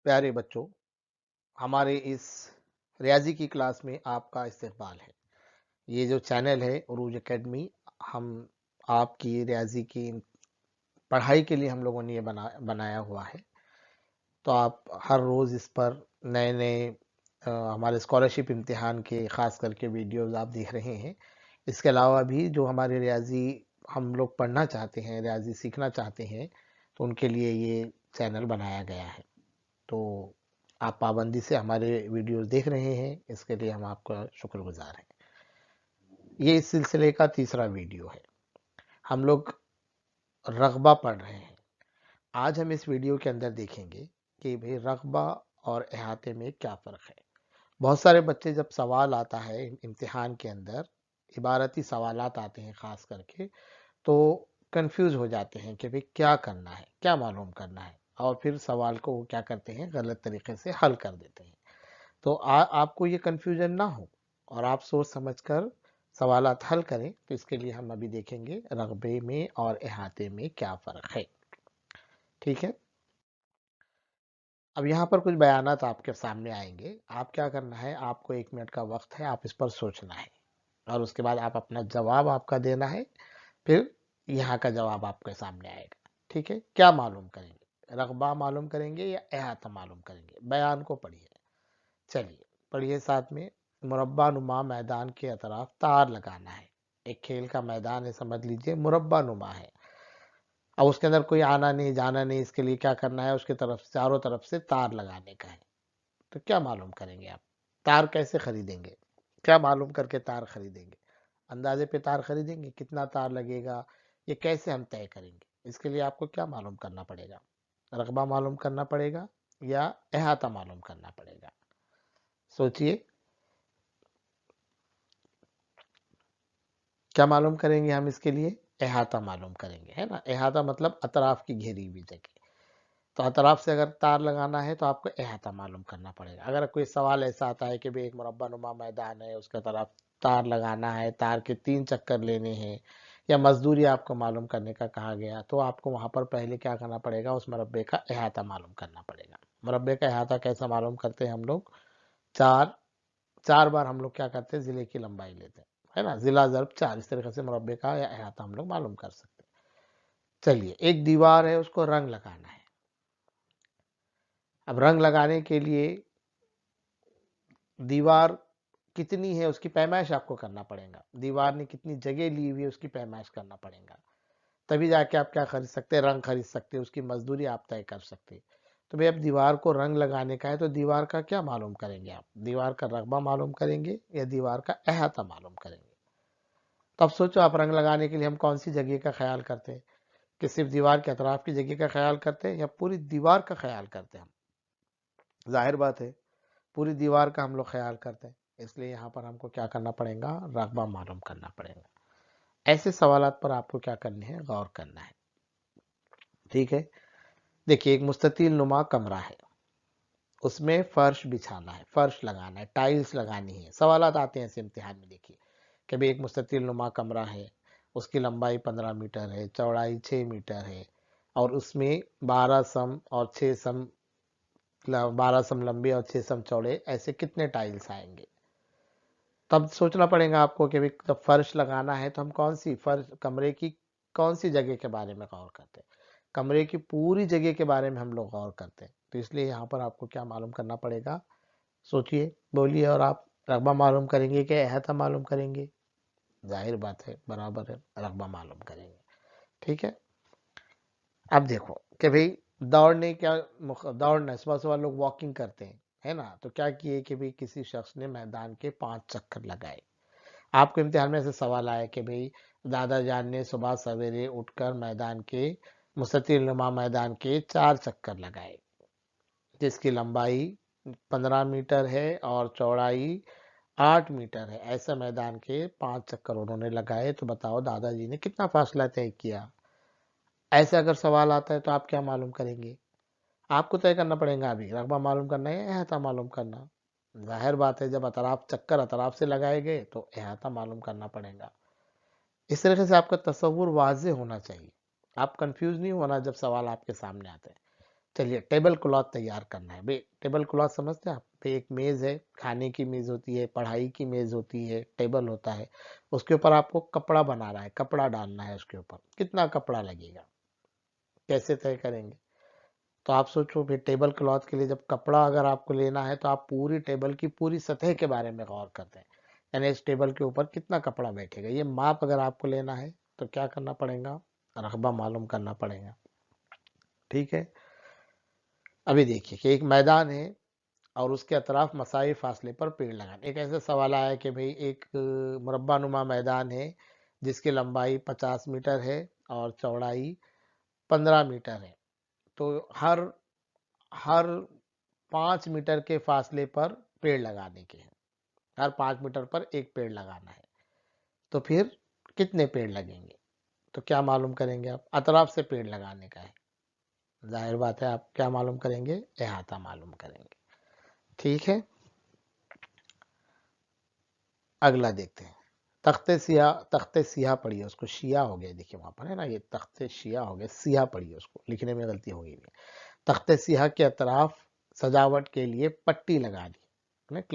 प्यारे बच्चों, हमारे इस रियाजी की क्लास में आपका इस्तकबाल है। ये जो चैनल है उरूज एकेडमी, हम आपकी रियाजी की पढ़ाई के लिए हम लोगों ने ये बनाया हुआ है। तो आप हर रोज़ इस पर नए नए हमारे स्कॉलरशिप इम्तिहान के ख़ास करके वीडियोस आप देख रहे हैं। इसके अलावा भी जो हमारे रियाजी हम लोग पढ़ना चाहते हैं, रियाजी सीखना चाहते हैं, तो उनके लिए ये चैनल बनाया गया है। तो आप पाबंदी से हमारे वीडियोस देख रहे हैं, इसके लिए हम आपका शुक्रगुजार हैं। ये इस सिलसिले का तीसरा वीडियो है। हम लोग रग़बा पढ़ रहे हैं। आज हम इस वीडियो के अंदर देखेंगे कि भाई रग़बा और अहाते में क्या फ़र्क है। बहुत सारे बच्चे जब सवाल आता है इम्तिहान के अंदर, इबारती सवालात आते हैं ख़ास करके, तो कंफ्यूज हो जाते हैं कि भाई क्या करना है, क्या मालूम करना है, और फिर सवाल को वो क्या करते हैं, गलत तरीके से हल कर देते हैं। तो आपको ये कंफ्यूजन ना हो और आप सोच समझकर सवालात हल करें। तो इसके लिए हम अभी देखेंगे रग़बे में और अहाते में क्या फ़र्क है। ठीक है, अब यहाँ पर कुछ बयानात आपके सामने आएंगे। आप क्या करना है, आपको 1 मिनट का वक्त है, आप इस पर सोचना है और उसके बाद आप अपना जवाब आपका देना है। फिर यहाँ का जवाब आपके सामने आएगा। ठीक है, क्या मालूम करेंगे, रग़बा मालूम करेंगे या अहाता मालूम करेंगे। बयान को पढ़िए, चलिए पढ़िए साथ में। मुरब्बा नुमा मैदान के अतराफ तार लगाना है। एक खेल का मैदान है, समझ लीजिए, मुरब्बा नुमा है। अब उसके अंदर कोई आना नहीं जाना नहीं, इसके लिए क्या करना है, उसके तरफ चारों तरफ से तार लगाने का है। तो क्या मालूम करेंगे आप, तार कैसे खरीदेंगे, क्या मालूम करके तार खरीदेंगे। अंदाजे पे तार खरीदेंगे, कितना तार लगेगा, ये कैसे हम तय करेंगे। इसके लिए आपको क्या मालूम करना पड़ेगा, रकबा मालूम करना पड़ेगा या अहाता मालूम करना पड़ेगा। सोचिए, क्या मालूम करेंगे हम इसके लिए, अहाता मालूम करेंगे, है ना। अहाता मतलब अतराफ की घेरी हुई जगह। तो अतराफ से अगर तार लगाना है तो आपको अहाता मालूम करना पड़ेगा। अगर कोई सवाल ऐसा आता है कि भाई एक मुरब्बा नुमा मैदान है, उसके तरफ तार लगाना है, तार के 3 चक्कर लेने हैं, या मजदूरी आपको मालूम करने का कहा गया, तो आपको वहां पर पहले क्या करना पड़ेगा, उस मुरब्बे का अहाता मालूम करना पड़ेगा। मुरब्बे का अहाता कैसा मालूम करते हैं हम लोग, चार 4 बार हम लोग क्या करते हैं, जिले की लंबाई लेते हैं, है ना, जिला ज़र्ब 4, इस तरीके से मुरब्बे का या अहाता हम लोग मालूम कर सकते हैं। चलिए, एक दीवार है, उसको रंग लगाना है। अब रंग लगाने के लिए दीवार कितनी है उसकी पैमाइश आपको करना पड़ेगा। दीवार ने कितनी जगह ली हुई है उसकी पैमाइश करना पड़ेगा। तभी जाके आप क्या खरीद सकते हैं, रंग खरीद सकते हैं, उसकी मजदूरी आप तय कर सकते हैं। तो भाई अब दीवार को रंग लगाने का है, तो दीवार का क्या मालूम करेंगे आप, दीवार का रकबा मालूम करेंगे या दीवार का अहाता मालूम करेंगे। तो अब सोचो, आप रंग लगाने के लिए हम कौन सी जगह का ख्याल करते हैं, कि सिर्फ दीवार के अतराफ की जगह का ख्याल करते हैं या पूरी दीवार का ख्याल करते हैं हम। जाहिर बात है, पूरी दीवार का हम लोग ख्याल करते हैं। इसलिए यहाँ पर हमको क्या करना पड़ेगा, रकबा मालूम करना पड़ेगा। ऐसे सवालात पर आपको क्या करना है, गौर करना है। ठीक है, देखिए, एक मुस्ततील नुमा कमरा है, उसमें फर्श बिछाना है, फर्श लगाना है, टाइल्स लगानी है। सवालात आते हैं ऐसे इम्तिहान में। देखिए कि भाई एक मुस्ततील नुमा कमरा है, उसकी लंबाई 15 मीटर है, चौड़ाई 6 मीटर है, और उसमें 12 सम और 6 सम, 12 सम लंबे और 6 सम चौड़े, ऐसे कितने टाइल्स आएंगे। तब सोचना पड़ेगा आपको कि भाई जब फर्श लगाना है तो हम कौन सी फर्श, कमरे की कौन सी जगह के बारे में गौर करते हैं। कमरे की पूरी जगह के बारे में हम लोग गौर करते हैं। तो इसलिए यहाँ पर आपको क्या मालूम करना पड़ेगा, सोचिए, बोलिए, और आप रकबा मालूम करेंगे कि अहाता मालूम करेंगे। जाहिर बात है, बराबर है, रकबा मालूम करेंगे। ठीक है, अब देखो कि भाई दौड़ने क्या, दौड़ना, सुबह सुबह लोग वॉकिंग करते हैं, है ना। तो क्या किए कि भाई किसी शख्स ने मैदान के 5 चक्कर लगाए। आपको इम्तिहान में ऐसे सवाल आया कि भाई दादा जान ने सुबह सवेरे उठकर मैदान के, मुस्ततिल नुमा मैदान के 4 चक्कर लगाए, जिसकी लंबाई 15 मीटर है और चौड़ाई 8 मीटर है। ऐसे मैदान के 5 चक्कर उन्होंने लगाए, तो बताओ दादाजी ने कितना फासला तय किया। ऐसे अगर सवाल आता है तो आप क्या मालूम करेंगे, आपको तय करना पड़ेगा। अभी रकबा मालूम करना है या अहाता मालूम करना। जाहिर बात है, जब अतराफ चक्कर अतराफ से लगाए गए तो अहाता मालूम करना पड़ेगा। इस तरीके से आपका तसव्वुर वाज़ेह होना चाहिए। आप कंफ्यूज नहीं होना जब सवाल आपके सामने आते हैं। चलिए टेबल क्लॉथ तैयार करना है भाई। टेबल क्लॉथ समझते हैं आप भाई? एक मेज है, खाने की मेज होती है, पढ़ाई की मेज होती है, टेबल होता है। उसके ऊपर आपको कपड़ा बना रहा है, कपड़ा डालना है उसके ऊपर। कितना कपड़ा लगेगा, कैसे तय करेंगे? तो आप सोचो फिर, टेबल क्लॉथ के लिए जब कपड़ा अगर आपको लेना है तो आप पूरी टेबल की पूरी सतह के बारे में गौर करते हैं, यानी इस टेबल के ऊपर कितना कपड़ा बैठेगा, ये माप अगर आपको लेना है तो क्या करना पड़ेगा? रकबा मालूम करना पड़ेगा। ठीक है। अभी देखिए कि एक मैदान है और उसके अतराफ मसाई फासले पर पेड़ लगाने। एक ऐसा सवाल आया कि भाई एक मुरब्बा नुमा मैदान है जिसकी लंबाई 50 मीटर है और चौड़ाई 15 मीटर है। तो हर हर 5 मीटर के फासले पर पेड़ लगाने के हैं। हर 5 मीटर पर एक पेड़ लगाना है। तो फिर कितने पेड़ लगेंगे? तो क्या मालूम करेंगे आप? अतराफ से पेड़ लगाने का है, जाहिर बात है आप क्या मालूम करेंगे? अहाता मालूम करेंगे। ठीक है। अगला देखते हैं। तख्ते सिया पढ़िए उसको, शिया हो गया, देखिए वहां पर है ना, ये तख्ते शिया हो गया, सिया पढ़िए उसको, लिखने में गलती हो गई है। तख्ते सिया के अतराफ सजावट के लिए पट्टी लगा दी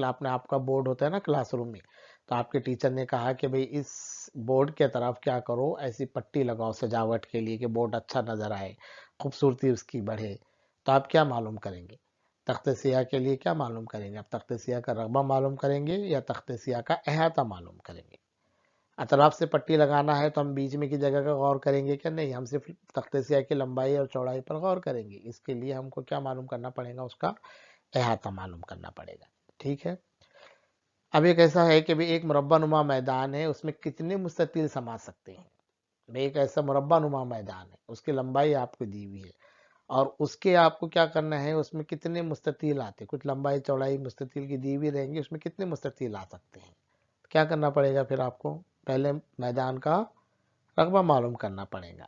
आपने। आपका बोर्ड होता है ना क्लासरूम में, तो आपके टीचर ने कहा कि भाई इस बोर्ड के तरफ क्या करो, ऐसी पट्टी लगाओ सजावट के लिए कि बोर्ड अच्छा नजर आए, खूबसूरती उसकी बढ़े। तो आप क्या मालूम करेंगे? तख्ते सिया के लिए क्या मालूम करेंगे आप? तख्ते सिया का रकबा मालूम करेंगे या तख्ते सिया का अहाता मालूम करेंगे? अतराफ से पट्टी लगाना है तो हम बीच में की जगह का गौर करेंगे क्या? नहीं, हम सिर्फ तख्ते सिया की लंबाई और चौड़ाई पर गौर करेंगे। इसके लिए हमको क्या मालूम करना पड़ेगा? उसका अहाता मालूम करना पड़ेगा। ठीक है। अब एक ऐसा है कि भी एक मुरब्बा नुमा मैदान है, उसमें कितने मुस्ततील समा सकते हैं? भाई एक ऐसा मुरब्बा नुमा मैदान है, उसकी लंबाई आपको दी हुई है और उसके आपको क्या करना है, उसमें कितने मुस्ततील आते हैं, कुछ लंबाई चौड़ाई मुस्ततील की दी हुई रहेंगी, उसमें कितने मुस्ततील आ सकते हैं? क्या करना पड़ेगा फिर आपको? पहले मैदान का रकबा मालूम करना पड़ेगा,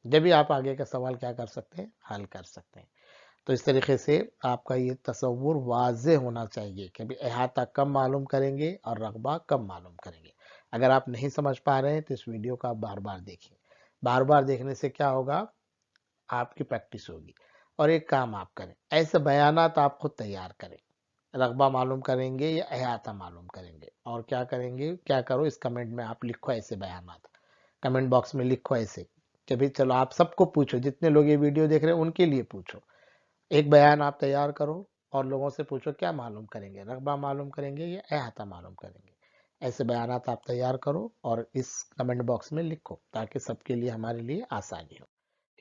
जब भी आप आगे का सवाल क्या कर सकते हैं, हल कर सकते हैं। तो इस तरीके से आपका ये तसव्वुर वाज़े होना चाहिए कि अभी अहाता कब मालूम करेंगे और रकबा कब मालूम करेंगे। अगर आप नहीं समझ पा रहे हैं तो इस वीडियो को आप बार बार देखिए। बार बार देखने से क्या होगा? आपकी प्रैक्टिस होगी। और एक काम आप करें, ऐसे बयानात आप खुद तैयार करें। रकबा मालूम करेंगे या अहाता मालूम करेंगे, और क्या करेंगे, क्या करो, इस कमेंट में आप लिखो ऐसे बयानात, कमेंट बॉक्स में लिखो ऐसे कि भाई चलो आप सबको पूछो, जितने लोग ये वीडियो देख रहे हैं उनके लिए पूछो। एक बयान आप तैयार करो और लोगों से पूछो क्या मालूम करेंगे, रकबा मालूम करेंगे या अहाता मालूम करेंगे। ऐसे बयानात आप तैयार करो और इस कमेंट बॉक्स में लिखो ताकि सबके लिए, हमारे लिए आसानी हो।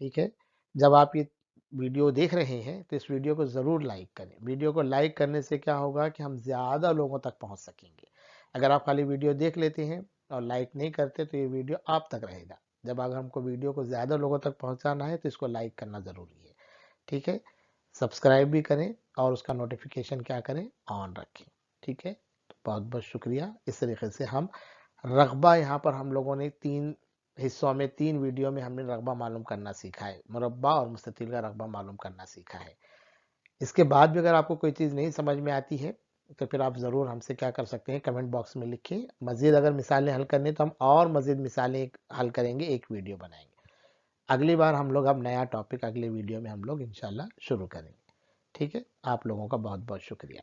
ठीक है। जब आप ये वीडियो देख रहे हैं तो इस वीडियो को ज़रूर लाइक करें। वीडियो को लाइक करने से क्या होगा कि हम ज़्यादा लोगों तक पहुंच सकेंगे। अगर आप खाली वीडियो देख लेते हैं और लाइक नहीं करते तो ये वीडियो आप तक रहेगा। जब अगर हमको वीडियो को ज़्यादा लोगों तक पहुंचाना है तो इसको लाइक करना ज़रूरी है। ठीक है। सब्सक्राइब भी करें और उसका नोटिफिकेशन क्या करें, ऑन रखें। ठीक है। तो बहुत बहुत शुक्रिया। इस तरीके से हम रकबा, यहाँ पर हम लोगों ने 3 हिस्सों में, 3 वीडियो में हमने रकबा मालूम करना सीखा है, मुरब्बा और मुस्ततील का रकबा मालूम करना सीखा है। इसके बाद भी अगर आपको कोई चीज़ नहीं समझ में आती है तो फिर आप ज़रूर हमसे क्या कर सकते हैं, कमेंट बॉक्स में लिखिए। मज़ीद अगर मिसालें हल करनी तो हम और मज़ीद मिसालें हल करेंगे, एक वीडियो बनाएंगे। अगली बार हम लोग अब नया टॉपिक अगले वीडियो में हम लोग इंशाल्लाह शुरू करेंगे। ठीक है। आप लोगों का बहुत बहुत शुक्रिया।